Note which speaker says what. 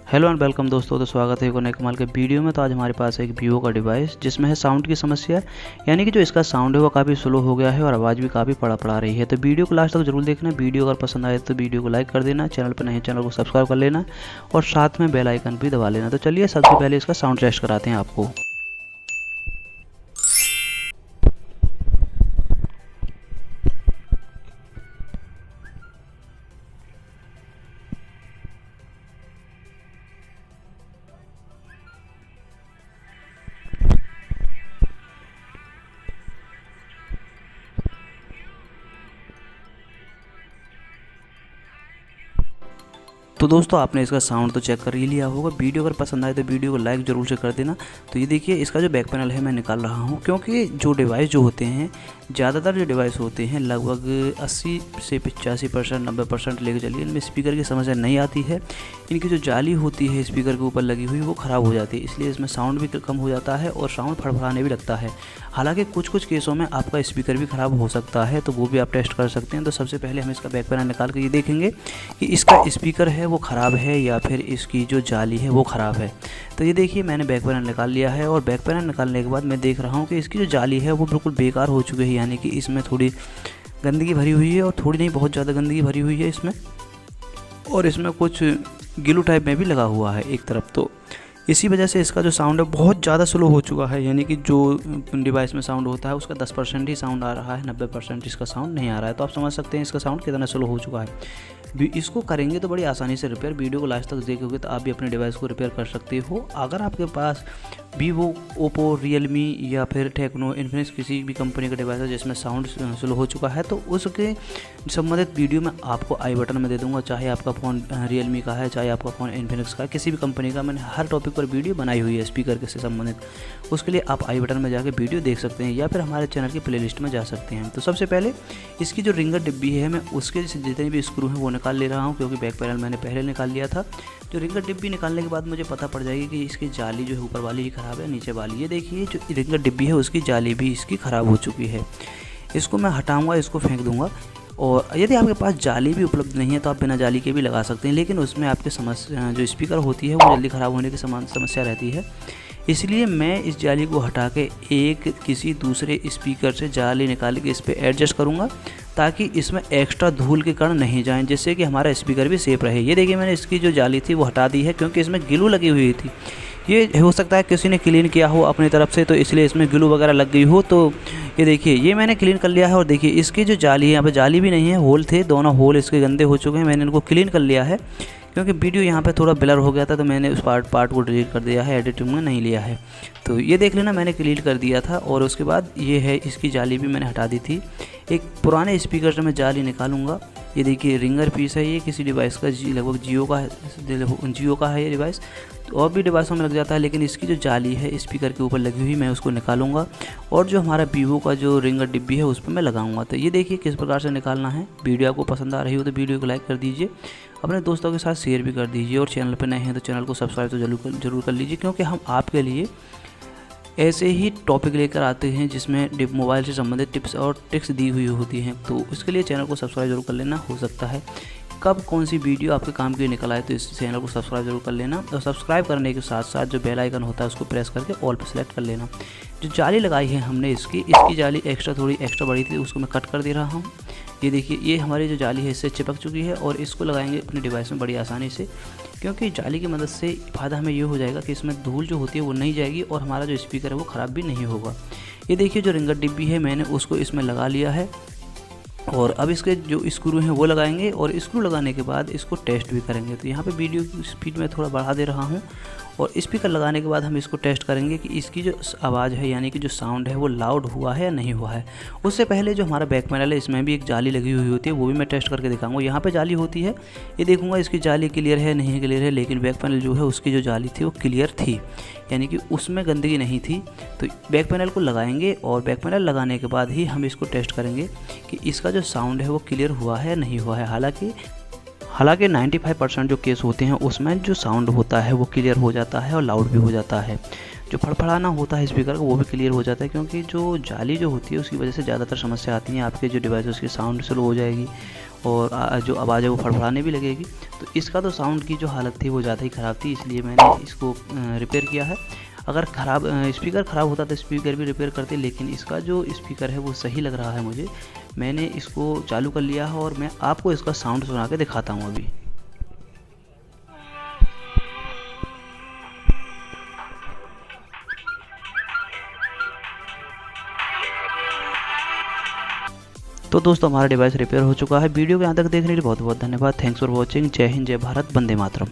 Speaker 1: Hello and welcome दोस्तों, तो स्वागत है एक और नए कमाल के वीडियो में। तो आज हमारे पास है एक वीवो का डिवाइस जिसमें है साउंड की समस्या, यानी कि जो इसका साउंड है वो काफ़ी स्लो हो गया है और आवाज़ भी काफ़ी पड़ा रही है। तो वीडियो को लास्ट तक जरूर देखना। वीडियो अगर पसंद आए तो वीडियो को लाइक कर देना, चैनल पर नहीं चैनल को सब्सक्राइब कर लेना और साथ में बेल आइकन भी दबा लेना। तो चलिए सबसे पहले इसका साउंड टेस्ट कराते हैं आपको। तो दोस्तों आपने इसका साउंड तो चेक कर ही लिया होगा। वीडियो अगर पसंद आए तो वीडियो को लाइक जरूर से कर देना। तो ये देखिए इसका जो बैक पैनल है मैं निकाल रहा हूँ, क्योंकि जो डिवाइस जो होते हैं, ज़्यादातर जो डिवाइस होते हैं लगभग 80 से 85% 90% लेके चलिए, इनमें स्पीकर की समस्या नहीं आती है। इनकी जो जाली होती है स्पीकर के ऊपर लगी हुई वो ख़राब हो जाती है, इसलिए इसमें साउंड भी कम हो जाता है और साउंड फड़फड़ाने भी लगता है। हालांकि कुछ केसों में आपका स्पीकर भी ख़राब हो सकता है, तो वो भी आप टेस्ट कर सकते हैं। तो सबसे पहले हम इसका बैक पैनल निकाल कर ये देखेंगे कि इसका स्पीकर है वो ख़राब है या फिर इसकी जो जाली है वो ख़राब है। तो ये देखिए मैंने बैक पैनल निकाल लिया है और बैक पैनल निकालने के बाद मैं देख रहा हूँ कि इसकी जो जाली है वो बिल्कुल बेकार हो चुकी है, यानी कि इसमें थोड़ी गंदगी भरी हुई है और थोड़ी नहीं बहुत ज़्यादा गंदगी भरी हुई है इसमें, और इसमें कुछ गिलू टाइप में भी लगा हुआ है एक तरफ। तो इसी वजह से इसका जो साउंड है बहुत ज़्यादा स्लो हो चुका है, यानी कि जो डिवाइस में साउंड होता है उसका 10% ही साउंड आ रहा है, 90% इसका साउंड नहीं आ रहा है। तो आप समझ सकते हैं इसका साउंड कितना स्लो हो चुका है। इसको करेंगे तो बड़ी आसानी से रिपेयर। वीडियो को लास्ट तक देखोगे तो आप भी अपने डिवाइस को रिपेयर कर सकते हो। अगर आपके पास वीवो, ओप्पो, रियलमी या फिर टेक्नो, इन्फिनिक्स किसी भी कंपनी का डिवाइस है जिसमें साउंड स्लो हो चुका है, तो उसके संबंधित वीडियो मैं आपको आई बटन में दे दूंगा। चाहे आपका फ़ोन रियलमी का है, चाहे आपका फ़ोन इन्फिनिक्स का है, किसी भी कंपनी का, मैंने हर टॉपिक पर वीडियो बनाई हुई है स्पीकर से संबंधित। उसके लिए आप आई बटन में जाकर वीडियो देख सकते हैं या फिर हमारे चैनल की प्लेलिस्ट में जा सकते हैं। तो सबसे पहले इसकी जो रिंगर डिब्बी है मैं उसके जितने भी स्क्रू हैं वो निकाल ले रहा हूँ, क्योंकि बैक पैनल मैंने पहले निकाल लिया था। जो रिंगर डिब्बी निकालने के बाद मुझे पता पड़ जाएगी कि इसकी जाली जो है ऊपर वाली ही ख़राब है, नीचे वाली। ये देखिए जो रिंगर डिब्बी है उसकी जाली भी इसकी ख़राब हो चुकी है। इसको मैं हटाऊँगा, इसको फेंक दूँगा। और यदि आपके पास जाली भी उपलब्ध नहीं है तो आप बिना जाली के भी लगा सकते हैं, लेकिन उसमें आपके समस्या जो स्पीकर होती है वो जल्दी ख़राब होने की समस्या रहती है। इसलिए मैं इस जाली को हटा के एक किसी दूसरे स्पीकर से जाली निकाल के इस पर एडजस्ट करूँगा, ताकि इसमें एक्स्ट्रा धूल के कण नहीं जाएं, जिससे कि हमारा स्पीकर भी सेफ रहे। ये देखिए मैंने इसकी जो जाली थी वो हटा दी है, क्योंकि इसमें ग्लू लगी हुई थी। ये हो सकता है किसी ने क्लीन किया हो अपनी तरफ से, तो इसलिए इसमें ग्लू वगैरह लग गई हो। तो ये देखिए ये मैंने क्लीन कर लिया है और देखिए इसकी जो जाली है, यहाँ पे जाली भी नहीं है, होल थे, दोनों होल इसके गंदे हो चुके हैं। मैंने इनको क्लीन कर लिया है, क्योंकि वीडियो यहाँ पे थोड़ा ब्लर हो गया था, तो मैंने उस पार्ट को डिलीट कर दिया है, एडिटिंग में नहीं लिया है। तो ये देख लेना मैंने क्लीन कर दिया था। और उसके बाद ये है, इसकी जाली भी मैंने हटा दी थी। एक पुराने स्पीकर से मैं जाली निकालूंगा। ये देखिए रिंगर पीस है, ये किसी डिवाइस का लगभग जियो का है ये डिवाइस। तो और भी डिवाइसों में लग जाता है, लेकिन इसकी जो जाली है स्पीकर के ऊपर लगी हुई, मैं उसको निकालूंगा और जो हमारा वीवो का जो रिंगर डिब्बी है उस पर मैं लगाऊंगा। तो ये देखिए किस प्रकार से निकालना है। वीडियो आपको पसंद आ रही हो तो वीडियो को लाइक कर दीजिए, अपने दोस्तों के साथ शेयर भी कर दीजिए, और चैनल पर नए हैं तो चैनल को सब्सक्राइब तो जरूर कर लीजिए, क्योंकि हम आपके लिए ऐसे ही टॉपिक लेकर आते हैं जिसमें मोबाइल से संबंधित टिप्स और ट्रिक्स दी हुई होती हैं। तो इसके लिए चैनल को सब्सक्राइब जरूर कर लेना। हो सकता है कब कौन सी वीडियो आपके काम की निकल आए, तो इस चैनल को सब्सक्राइब जरूर कर लेना। और सब्सक्राइब करने के साथ साथ जो बेल आइकन होता है उसको प्रेस करके ऑल पर सेलेक्ट कर लेना। जो जाली लगाई है हमने इसकी जाली थोड़ी एक्स्ट्रा बड़ी थी, उसको मैं कट कर दे रहा हूँ। ये देखिए ये हमारी जो जाली है इससे चिपक चुकी है, और इसको लगाएंगे अपने डिवाइस में बड़ी आसानी से, क्योंकि जाली की मदद से फ़ायदा हमें ये हो जाएगा कि इसमें धूल जो होती है वो नहीं जाएगी और हमारा जो स्पीकर है वो ख़राब भी नहीं होगा। ये देखिए जो रिंगर डिब्बी है मैंने उसको इसमें लगा लिया है, और अब इसके जो स्क्रू हैं वो लगाएंगे, और स्क्रू लगाने के बाद इसको टेस्ट भी करेंगे। तो यहाँ पे वीडियो की स्पीड में थोड़ा बढ़ा दे रहा हूँ, और स्पीकर लगाने के बाद हम इसको टेस्ट करेंगे कि इसकी जो आवाज़ है, यानी कि जो साउंड है वो लाउड हुआ है या नहीं हुआ है। उससे पहले जो हमारा बैक पैनल है इसमें भी एक जाली लगी हुई होती है, वो भी मैं टेस्ट करके दिखाऊंगा। यहाँ पे जाली होती है, ये देखूंगा इसकी जाली क्लियर है नहीं क्लियर है, लेकिन बैक पैनल जो है उसकी जो जाली थी वो क्लियर थी, यानी कि उसमें गंदगी नहीं थी। तो बैक पैनल को लगाएंगे, और बैक पैनल लगाने के बाद ही हम इसको टेस्ट करेंगे कि इसका जो साउंड है वो क्लियर हुआ है या नहीं हुआ है। हालांकि 95% जो केस होते हैं उसमें जो साउंड होता है वो क्लियर हो जाता है और लाउड भी हो जाता है। जो फड़फड़ाना होता है स्पीकर का वो भी क्लियर हो जाता है, क्योंकि जो जाली जो होती है उसकी वजह से ज़्यादातर समस्या आती है। आपके जो डिवाइस है उसकी साउंड स्लो हो जाएगी और जो आवाज़ है वो फड़फड़ाने भी लगेगी। तो इसका तो साउंड की जो हालत थी वो ज़्यादा ही ख़राब थी, इसलिए मैंने इसको रिपेयर किया है। अगर स्पीकर ख़राब होता तो स्पीकर भी रिपेयर करते, लेकिन इसका जो स्पीकर है वो सही लग रहा है मुझे। मैंने इसको चालू कर लिया है और मैं आपको इसका साउंड सुना के दिखाता हूँ अभी। तो दोस्तों हमारा डिवाइस रिपेयर हो चुका है। वीडियो को यहाँ तक देखने के लिए बहुत बहुत धन्यवाद। Thanks for watching. जय हिंद, जय भारत, वंदे मातरम।